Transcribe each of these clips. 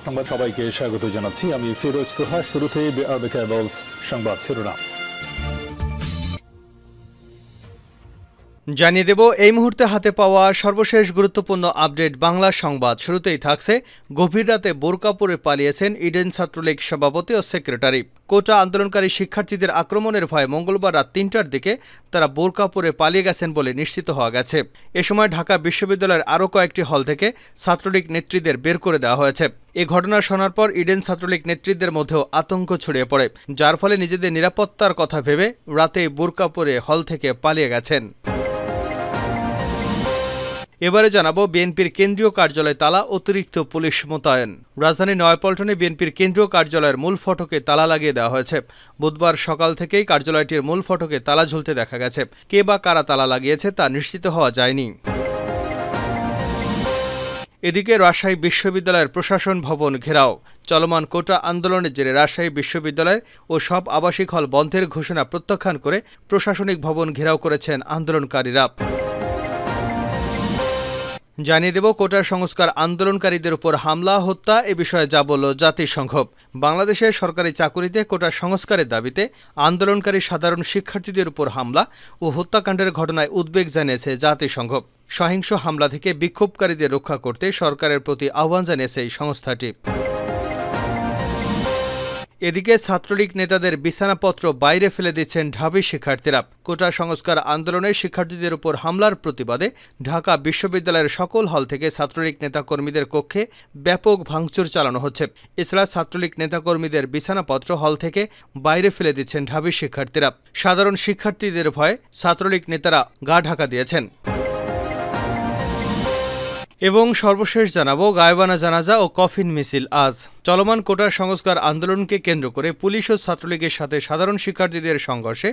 সংবাদ সবাইকে স্বাগত জানাচ্ছি। আমি ফিরোজ তোহা। শুরুতেই সংবাদ শিরোনাম জানিয়ে দেব এই মুহূর্তে হাতে পাওয়া সর্বশেষ গুরুত্বপূর্ণ আপডেট বাংলা সংবাদ। শুরুতেই থাকছে গভীর রাতে বোরকা পরে পালিয়েছেন ইডেন ছাত্রলীগ সভাপতি ও সেক্রেটারি। কোটা আন্দোলনকারী শিক্ষার্থীদের আক্রমণের ভয়ে মঙ্গলবার রাত ৩টার দিকে তারা বোরকা পরে পালিয়ে গেছেন বলে নিশ্চিত হওয়া গেছে। এ সময় ঢাকা বিশ্ববিদ্যালয়ের আরও কয়েকটি হল থেকে ছাত্রলীগ নেত্রীদের বের করে দেওয়া হয়েছে। এ ঘটনা শোনার পর ইডেন ছাত্রলীগ নেতৃত্বের মধ্যেও আতঙ্ক ছড়িয়ে পড়ে, যার ফলে নিজেদের নিরাপত্তার কথা ভেবে রাতে বোরকা পরে হল থেকে পালিয়ে গেছেন। এবারে জানাবো বিএনপির কেন্দ্রীয় কার্যালয়ে তালা, অতিরিক্ত পুলিশ মোতায়েন। রাজধানীর নয়াপল্টনে বিএনপির কেন্দ্রীয় কার্যালয়ের মূল ফটকে তালা লাগিয়ে দেওয়া হয়েছে। বুধবার সকাল থেকেই কার্যালয়টির মূল ফটকে তালা ঝুলতে দেখা গেছে। কে বা কারা তালা লাগিয়েছে তা নিশ্চিত হওয়া যায়নি। এদিকে রাজশাহী বিশ্ববিদ্যালয়ের প্রশাসন ভবন ঘেরাও। চলমান কোটা আন্দোলনের জেরে রাজশাহী বিশ্ববিদ্যালয় ও সব আবাসিক হল বন্ধের ঘোষণা প্রত্যাখ্যান করে প্রশাসনিক ভবন ঘেরাও করেছেন আন্দোলনকারীরা। জানিয়ে দেব কোটার সংস্কার আন্দোলনকারীদের উপর হামলা, হত্যা এ বিষয়ে যা বলল জাতিসংঘ। বাংলাদেশের সরকারি চাকুরিতে কোটা সংস্কারের দাবিতে আন্দোলনকারী সাধারণ শিক্ষার্থীদের উপর হামলা ও হত্যাকাণ্ডের ঘটনায় উদ্বেগ জানিয়েছে জাতিসংঘ। সহিংস হামলা থেকে বিক্ষোভকারীদের রক্ষা করতে সরকারের প্রতি আহ্বান জানিয়েছে এই সংস্থাটি। এদিকে ছাত্রলীগ নেতাদের বিছানাপত্র বাইরে ফেলে দিচ্ছেন ঢাবি শিক্ষার্থীরা। কোটা সংস্কার আন্দোলনের শিক্ষার্থীদের উপর হামলার প্রতিবাদে ঢাকা বিশ্ববিদ্যালয়ের সকল হল থেকে ছাত্রলীগ নেতাকর্মীদের কক্ষে ব্যাপক ভাঙচুর চালানো হচ্ছে। এছাড়া ছাত্রলীগ নেতাকর্মীদের বিছানাপত্র হল থেকে বাইরে ফেলে দিচ্ছেন ঢাবি শিক্ষার্থীরা। সাধারণ শিক্ষার্থীদের ভয়ে ছাত্রলীগ নেতারা গা ঢাকা দিয়েছেন। এবং সর্বশেষ জানাবো গায়েবানা জানাজা ও কফিন মিছিল আজ। চলমান কোটা সংস্কার আন্দোলনকে কেন্দ্র করে পুলিশ ও ছাত্রলীগের সাথে সাধারণ শিক্ষার্থীদের সংঘর্ষে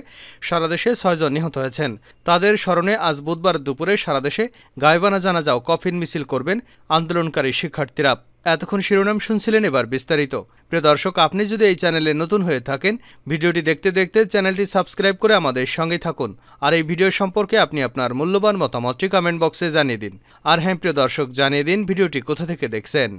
সারা দেশে ৬ জন নিহত হয়েছেন। তাদের স্মরণে আজ বুধবার দুপুরে সারা দেশে গায়েবানা জানাজা ও কফিন মিছিল করবেন আন্দোলনকারী শিক্ষার্থীরা। এতক্ষণ শিরোনাম শুনছিলেন, এবার বিস্তারিত। প্রিয় দর্শক, আপনি যদি এই চ্যানেলে নতুন হয়ে থাকেন, ভিডিওটি দেখতে দেখতে চ্যানেলটি সাবস্ক্রাইব করে আমাদের সঙ্গে থাকুন। আর এই ভিডিও সম্পর্কে আপনি আপনার মূল্যবান মতামতটি কমেন্ট বক্সে জানিয়ে দিন। আর হ্যাঁ প্রিয় দর্শক, জানিয়ে দিন ভিডিওটি কোথা থেকে দেখছেন।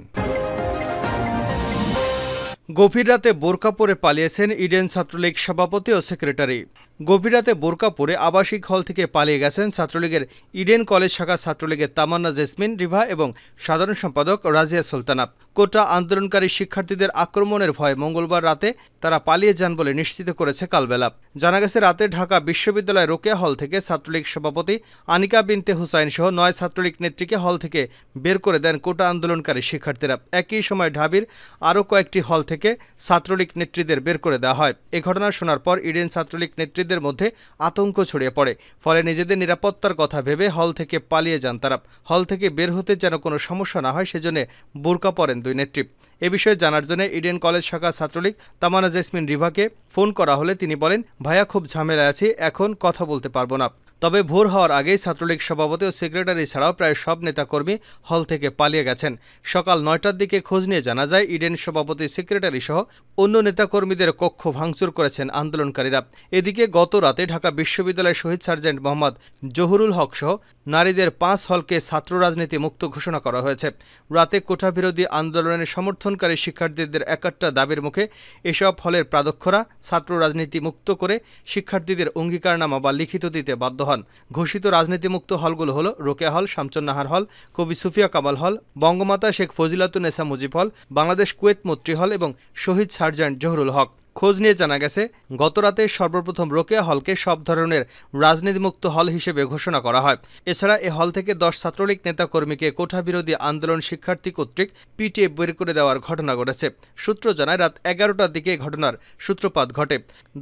গভীর রাতে বোরকা পরে পালিয়েছেন ইডেন ছাত্রলীগ সভাপতি ও সেক্রেটারি। গভীর রাতে বোরকা পরে আবাসিক হল থেকে পালিয়ে গেছেন ছাত্রলীগের ইডেন কলেজ শাখা ছাত্রলীগের তামান্না জেসমিন রিভা এবং সাধারণ সম্পাদক রাজিয়া সুলতানা। কোটা আন্দোলনকারী শিক্ষার্থীদের আক্রমণের ভয়ে মঙ্গলবার রাতে তারা পালিয়ে যান বলে নিশ্চিত করেছে কালবেলা। জানা গেছে, রাতে ঢাকা বিশ্ববিদ্যালয় রোকেয়া হল থেকে ছাত্রলীগ সভাপতি আনিকা বিনতে হুসাইন সহ ৯ ছাত্রলীগ নেত্রীকে হল থেকে বের করে দেন কোটা আন্দোলনকারী শিক্ষার্থীরা। একই সময় ঢাবির আরও কয়েকটি হল থেকে ছাত্রলীগ নেত্রীদের বের করে দেওয়া হয়। এ ঘটনা শোনার পর ইডেন ছাত্রলীগ নেত্রীদের মধ্যে আতঙ্ক ছড়িয়ে পড়ে। ফলে নিজেদের নিরাপত্তার কথা ভেবে হল থেকে পালিয়ে যান তারা। হল থেকে বের হতে যেন কোনো সমস্যা না হয় সেজন্য বোরকা পরেন দুই নেত্রী। এ বিষয়ে জানার জন্য ইডেন কলেজ শাখা ছাত্রলীগ তামান্না জেসমিন রিভাকে ফোন করা হলে তিনি বলেন, ভাইয়া খুব ঝামেলায় আছি, এখন কথা বলতে পারবো না। তবে ভোর হওয়ার আগেই ছাত্রলীগ সভাপতি ও সেক্রেটারি ছাড়াও প্রায় সব নেতাকর্মী হল থেকে পালিয়ে গেছেন। সকাল ৯টার দিকে খোঁজ নিয়ে জানা যায়, ইডেন সভাপতি, সেক্রেটারি সহ অন্য নেতাকর্মীদের কক্ষ ভাঙচুর করেছেন আন্দোলনকারীরা। এদিকে গত রাতে ঢাকা বিশ্ববিদ্যালয়ের শহীদ সার্জেন্ট মোহাম্মদ জহুরুল হক সহ নারীদের ৫ হলকে ছাত্র রাজনীতি মুক্ত ঘোষণা করা হয়েছে। রাতে কোটা বিরোধী আন্দোলনের সমর্থনকারী শিক্ষার্থীদের একাত্তা দাবির মুখে এসব হলের প্রাধ্যক্ষরা ছাত্র রাজনীতি মুক্ত করে শিক্ষার্থীদের অঙ্গীকারনামা বা লিখিত দিতে বাধ্য হন। ঘোষিত রাজনীতিমুক্ত হলগুলো হল রোকেয়া হল, শামছুন্নাহার হল, কবি সুফিয়া কামাল হল, বঙ্গমাতা শেখ ফজিলাতুন্নেসা মুজিব হল, বাংলাদেশ কুয়েত মৈত্রী হল এবং শহীদ সার্জেন্ট জহুরুল হক। খোঁজ নিয়ে জানা গেছে, গতরাতে সর্বপ্রথম রোকেয়া হলকে সব ধরনের রাজনীতিমুক্ত হল হিসেবে ঘোষণা করা হয়। এছাড়া এ হল থেকে ১০ ছাত্রলীগ নেতাকর্মীকে কোটা বিরোধী আন্দোলন শিক্ষার্থী কর্তৃক পিটিয়ে বের করে দেওয়ার ঘটনা ঘটেছে। সূত্র জানায়, রাত ১১টার দিকে ঘটনার সূত্রপাত ঘটে।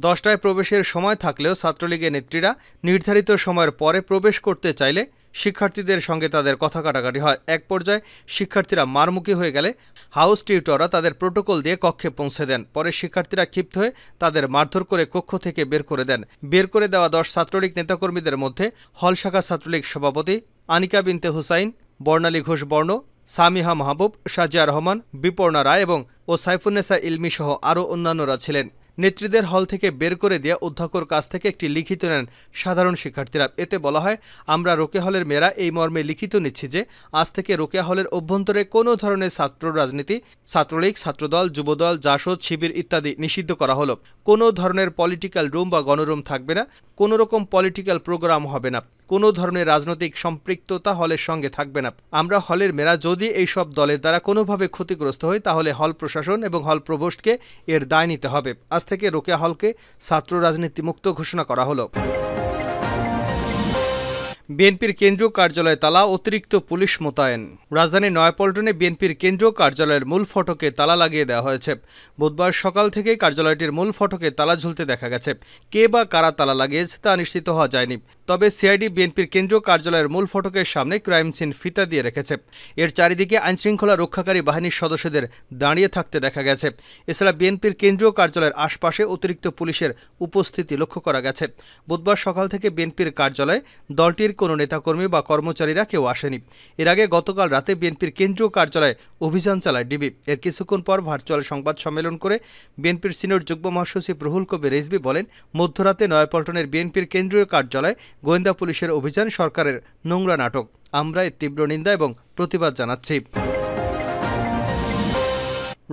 ১০টায় প্রবেশের সময় থাকলেও ছাত্রলীগের নেত্রীরা নির্ধারিত সময়ের পরে প্রবেশ করতে চাইলে শিক্ষার্থীদের সঙ্গে তাদের কথা কাটাকাটি হয়। এক পর্যায়ে শিক্ষার্থীরা মারমুখী হয়ে গেলে হাউস টিউটররা তাদের প্রোটোকল দিয়ে কক্ষে পৌঁছে দেন। পরে শিক্ষার্থীরা ক্ষিপ্ত হয়ে তাদের মারধর করে কক্ষ থেকে বের করে দেন। বের করে দেওয়া ১০ ছাত্রলীগ নেতাকর্মীদের মধ্যে হল শাখা ছাত্রলীগ সভাপতি আনিকা বিনতে হুসাইন, বর্ণালী ঘোষ বর্ণ, সামিহা মাহবুব, সাজিয়া রহমান, বিপর্ণা রায় এবং সাইফুন্নেসা ইলমি সহ আরও অন্যান্যরা ছিলেন। নেত্রীদের হল থেকে বের করে দিয়ে অধ্যক্ষর কাছ থেকে একটি লিখিত নেন সাধারণ শিক্ষার্থীরা। এতে বলা হয়, আমরা রোকেয়া হলের মেয়েরা এই মর্মে লিখিত নিচ্ছি যে আজ থেকে রোকেয়া হলের অভ্যন্তরে কোনো ধরনের ছাত্র রাজনীতি, ছাত্রলীগ, ছাত্রদল, যুবদল, জাসদ, শিবির ইত্যাদি নিষিদ্ধ করা হলো। কোনো ধরনের পলিটিক্যাল রুম বা গণরুম থাকবে না, কোনো রকম পলিটিক্যাল প্রোগ্রাম হবে না, কোনো ধরনের রাজনৈতিক সম্পৃক্ততা হলের সঙ্গে থাকবে না। আমরা হলের মেয়েরা যদি এইসব দলের দ্বারা কোনোভাবে ক্ষতিগ্রস্ত হই তাহলে হল প্রশাসন এবং হল প্রভোস্টকে এর দায় নিতে হবে। আজ থেকে রোকেয়া হলকে ছাত্র রাজনীতি মুক্ত ঘোষণা করা হলো। বিএনপির কেন্দ্রীয় কার্যালয়ে তালা, অতিরিক্ত পুলিশ মোতায়েন। রাজধানীর নয়াপল্টনে বিএনপির কেন্দ্রীয় কার্যালয়ের মূল ফটকে তালা লাগিয়ে দেওয়া হয়েছে। বুধবার সকাল থেকে কার্যালয়টির মূল ফটকে তালা ঝুলতে দেখা গেছে। কে বা কারা তালা লাগিয়েছে তা নিশ্চিত হওয়া যায়নি। তবে সিআইডি বিএনপির কেন্দ্রীয় কার্যালয়ের মূল ফটকের সামনে ক্রাইম সিন ফিতা দিয়ে রেখেছে। এর চারিদিকে আইনশৃঙ্খলা রক্ষাকারী বাহিনীর সদস্যদের দাঁড়িয়ে থাকতে দেখা গেছে। এছাড়া বিএনপির কেন্দ্রীয় কার্যালয়ের আশপাশে অতিরিক্ত পুলিশের উপস্থিতি লক্ষ্য করা গেছে। বুধবার সকাল থেকে বিএনপির কার্যালয়ে দলটির কোনো নেতাকর্মী বা কর্মচারীরা কেউ আসেনি। এর আগে গতকাল রাতে বিএনপির কেন্দ্রীয় কার্যালয়ে অভিযান চালায় ডিবি। এর কিছুক্ষণ পর ভার্চুয়াল সংবাদ সম্মেলন করে বিএনপির সিনিয়র যুগ্ম মহাসচিব রুহুল কবির রিজভী বলেন, মধ্যরাতে নয়াপল্টনের বিএনপির কেন্দ্রীয় কার্যালয়ে গোয়েন্দা পুলিশের অভিযান সরকারের নোংরা নাটক। আমরা এর তীব্র নিন্দা এবং প্রতিবাদ জানাচ্ছি।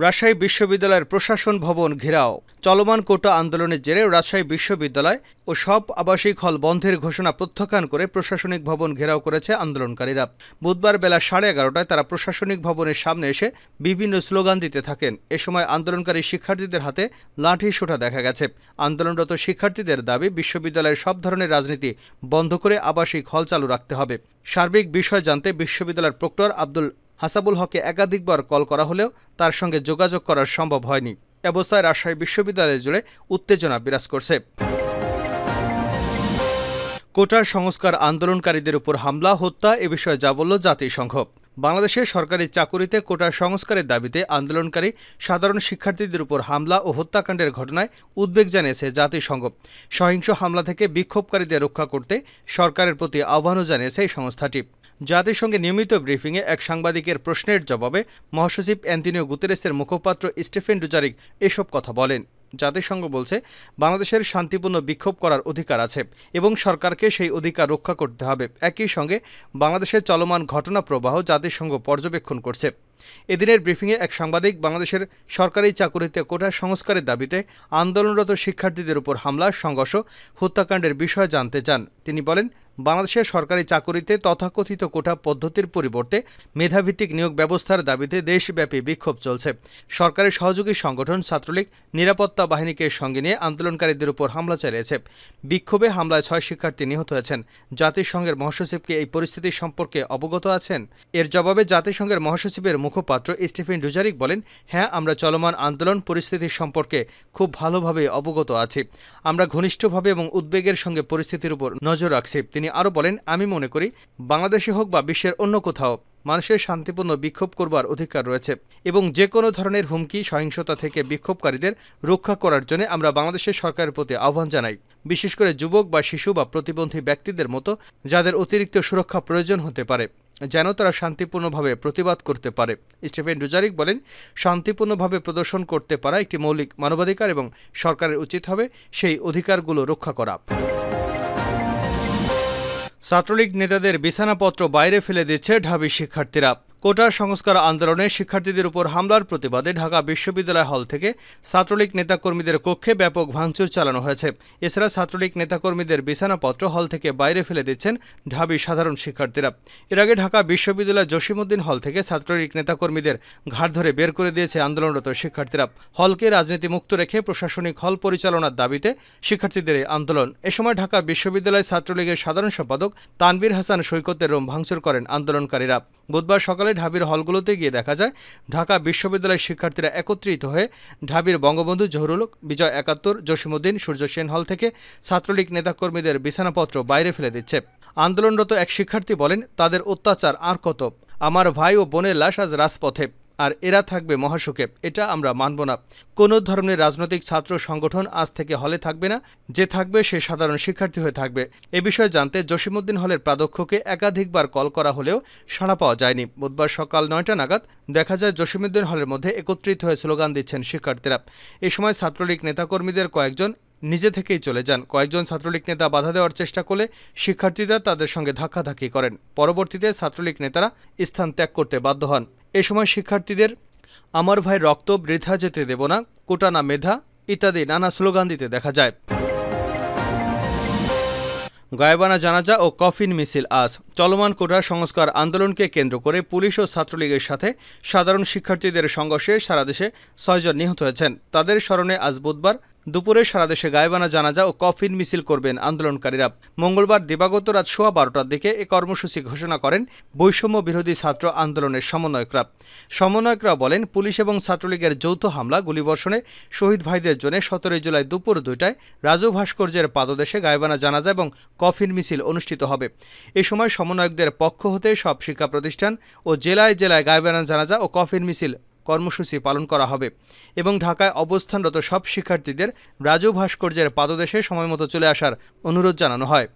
রাজশাহী বিশ্ববিদ্যালয়ের প্রশাসন ভবন ঘেরাও। চলমান কোটা আন্দোলনের জেরে রাজশাহী বিশ্ববিদ্যালয় ও সব আবাসিক হল বন্ধের ঘোষণা প্রত্যাখ্যান করে প্রশাসনিক ভবন ঘেরাও করেছে আন্দোলনকারীরা। বুধবার বেলা 11:30টায় তারা প্রশাসনিক ভবনের সামনে এসে বিভিন্ন স্লোগান দিতে থাকেন। এ সময় আন্দোলনকারী শিক্ষার্থীদের হাতে লাঠি সোঁটা দেখা গেছে। আন্দোলনরত শিক্ষার্থীদের দাবি, বিশ্ববিদ্যালয়ের সব ধরনের রাজনীতি বন্ধ করে আবাসিক হল চালু রাখতে হবে। সার্বিক বিষয় জানতে বিশ্ববিদ্যালয়ের প্রক্টর আব্দুল হাসাবুল হকে একাধিকবার কল করা হলেও তার সঙ্গে যোগাযোগ করা সম্ভব হয়নি। অবস্থায় রাজশাহী বিশ্ববিদ্যালয় জুড়ে উত্তেজনা বিরাজ করছে। কোটার সংস্কার আন্দোলনকারীদের উপর হামলা, হত্যা এ বিষয়ে যা বলল জাতিসংঘ। বাংলাদেশের সরকারি চাকুরিতে কোটা সংস্কারের দাবিতে আন্দোলনকারী সাধারণ শিক্ষার্থীদের উপর হামলা ও হত্যাকাণ্ডের ঘটনায় উদ্বেগ জানিয়েছে জাতিসংঘ। সহিংস হামলা থেকে বিক্ষোভকারীদের রক্ষা করতে সরকারের প্রতি আহ্বানও জানিয়েছে এই সংস্থাটি। জাতিসংঘে নিয়মিত ব্রিফিংয়ে এক সাংবাদিকের প্রশ্নের জবাবে মহাসচিব অ্যান্তোনিও গুতেরেসের মুখপাত্র স্টিফেন ডুজারিক এসব কথা বলেন। জাতিসংঘ বলছে, বাংলাদেশের শান্তিপূর্ণ বিক্ষোভ করার অধিকার আছে এবং সরকারকে সেই অধিকার রক্ষা করতে হবে। একই সঙ্গে বাংলাদেশের চলমান ঘটনা প্রবাহ জাতিসংঘ পর্যবেক্ষণ করছে। এদিনের ব্রিফিংয়ে এক সাংবাদিক বাংলাদেশের সরকারি চাকুরিতে কোটা সংস্কারের দাবিতে আন্দোলনরত শিক্ষার্থীদের উপর হামলা, সংঘর্ষ, হত্যাকাণ্ডের বিষয়ে জানতে চান। তিনি বলেন, বাংলাদেশের সরকারি চাকুরিতে তথাকথিত কোটা পদ্ধতির পরিবর্তে মেধাভিত্তিক নিয়োগ ব্যবস্থার দাবিতে দেশব্যাপী বিক্ষোভ চলছে। সরকারের সহযোগী সংগঠন ছাত্রলীগ নিরাপত্তা বাহিনীকে সঙ্গে নিয়ে আন্দোলনকারীদের উপর হামলা চালিয়েছে। বিক্ষোভে হামলায় 6 শিক্ষার্থী নিহত হয়েছেন। জাতিসংঘের মহাসচিবকে এই পরিস্থিতি সম্পর্কে অবগত আছেন? এর জবাবে জাতিসংঘের মহাসচিবের মুখপাত্র স্টিফেন ডুজারিক বলেন, হ্যাঁ, আমরা চলমান আন্দোলন পরিস্থিতি সম্পর্কে খুব ভালোভাবে অবগত আছি। আমরা ঘনিষ্ঠভাবে এবং উদ্বেগের সঙ্গে পরিস্থিতির উপর নজর রাখছি। তিনি আরও বলেন, আমি মনে করি বাংলাদেশে হোক বা বিশ্বের অন্য কোথাও মানুষের শান্তিপূর্ণ বিক্ষোভ করবার অধিকার রয়েছে এবং যে কোনো ধরনের হুমকি, সহিংসতা থেকে বিক্ষোভকারীদের রক্ষা করার জন্য আমরা বাংলাদেশের সরকারের প্রতি আহ্বান জানাই। বিশেষ করে যুবক বা শিশু বা প্রতিবন্ধী ব্যক্তিদের মতো যাদের অতিরিক্ত সুরক্ষা প্রয়োজন হতে পারে, যেন তারা শান্তিপূর্ণভাবে প্রতিবাদ করতে পারে। স্টিফেন ডুজারিক বলেন, শান্তিপূর্ণভাবে প্রদর্শন করতে পারা একটি মৌলিক মানবাধিকার এবং সরকারের উচিত হবে সেই অধিকারগুলো রক্ষা করা। ছাত্রলীগ নেতাদের বিছানাপত্র বাইরে ফেলে দিচ্ছে ঢাবি শিক্ষার্থীরা। কোটা সংস্কার আন্দোলনে শিক্ষার্থীদের উপর হামলার প্রতিবাদে ঢাকা বিশ্ববিদ্যালয় হল থেকে ছাত্রলীগ নেতাকর্মীদের কক্ষে ব্যাপক ভাঙচুর চালানো হয়েছে। এছাড়া ছাত্রলীগ নেতাকর্মীদের বিছানাপত্র হল থেকে বাইরে ফেলে দিচ্ছেন ঢাবি সাধারণ শিক্ষার্থীরা। এর আগে ঢাকা বিশ্ববিদ্যালয় জসীমউদ্দিন হল থেকে ছাত্রলীগ নেতাকর্মীদের ঘাট ধরে বের করে দিয়েছে আন্দোলনরত শিক্ষার্থীরা। হলকে রাজনীতিমুক্ত রেখে প্রশাসনিক হল পরিচালনার দাবিতে শিক্ষার্থীদের এই আন্দোলন। এ সময় ঢাকা বিশ্ববিদ্যালয় ছাত্রলীগের সাধারণ সম্পাদক তানভীর হাসান সৈকতের রুম ভাঙচুর করেন আন্দোলনকারীরা। বুধবার সকালে ঢাবির হলগুলোতে গিয়ে দেখা যায় ঢাকা বিশ্ববিদ্যালয়ের শিক্ষার্থীরা একত্রিত হয়ে ঢাবির বঙ্গবন্ধু, জহুরুল হক, বিজয় ৭১, জসীমউদ্দিন, সূর্য সেন হল থেকে ছাত্রলীগ নেতাকর্মীদের বিছানাপত্র বাইরে ফেলে দিচ্ছে। আন্দোলনরত এক শিক্ষার্থী বলেন, তাদের অত্যাচার আর কত, আমার ভাই ও বোনের লাশ আজ রাজপথে। আর এরা থাকবে মহাসুখে। এটা আমরা মানব না। কোনো ধরনের রাজনৈতিক ছাত্র সংগঠন আজ থেকে হলে থাকবে না। যে থাকবে সে সাধারণ শিক্ষার্থী হয়ে থাকবে। এ বিষয়ে জানতে জসিমউদ্দিন হলের প্রাধ্যক্ষকে একাধিকবার কল করা হলেও সাড়া পাওয়া যায়নি। বুধবার সকাল ৯টা নাগাদ দেখা যায় জসিমউদ্দিন হলের মধ্যে একত্রিত হয়ে স্লোগান দিচ্ছেন শিক্ষার্থীরা। এ সময় ছাত্রলীগ নেতাকর্মীদের কয়েকজন নিজে থেকেই চলে যান। কয়েকজন ছাত্রলীগ নেতা বাধা দেওয়ার চেষ্টা করলে শিক্ষার্থীরা তাদের সঙ্গে ধাক্কাধাক্কি করেন। পরবর্তীতে ছাত্রলীগ নেতারা স্থান ত্যাগ করতে বাধ্য হন। এ সময় শিক্ষার্থীদের আমার ভাই রক্ত বৃথা যেতে দেব না, কোটা না মেধা ইত্যাদি নানা স্লোগান দিতে দেখা যায়। গায়েবানা জানাজা ও কফিন মিছিল আজ। চলমান কোটা সংস্কার আন্দোলনকে কেন্দ্র করে পুলিশ ও ছাত্রলীগের সাথে সাধারণ শিক্ষার্থীদের সংঘর্ষে সারা দেশে ৬ জন নিহত হয়েছেন। তাদের স্মরণে আজ বুধবার দুপুরে সারা দেশে গায়েবানা জানাজা ও কফিন মিছিল করবেন আন্দোলনকারীরা। মঙ্গলবার দিবাগত রাত 12:15টার দিকে এ কর্মসূচি ঘোষণা করেন বৈষম্য বিরোধী ছাত্র আন্দোলনের সমন্বয়করা বলেন, পুলিশ এবং ছাত্রলীগের যৌথ হামলা গুলিবর্ষণে শহীদ ভাইদের জন্য ১৭ জুলাই দুপুর ২টায় রাজু ভাস্কর্যের পাদদেশে গায়েবানা জানাজা এবং কফিন মিছিল অনুষ্ঠিত হবে। এ সময় সমন্বয়কদের পক্ষ হতে সব শিক্ষা প্রতিষ্ঠান ও জেলায় জেলায় গায়েবানা জানাজা ও কফিন মিছিল কর্মসূচি পালন করা হবে এবং ঢাকায় অবস্থানরত সব শিক্ষার্থীদের রাজু ভাস্কর্যের পাদদেশে সময়মতো চলে আসার অনুরোধ জানানো হয়।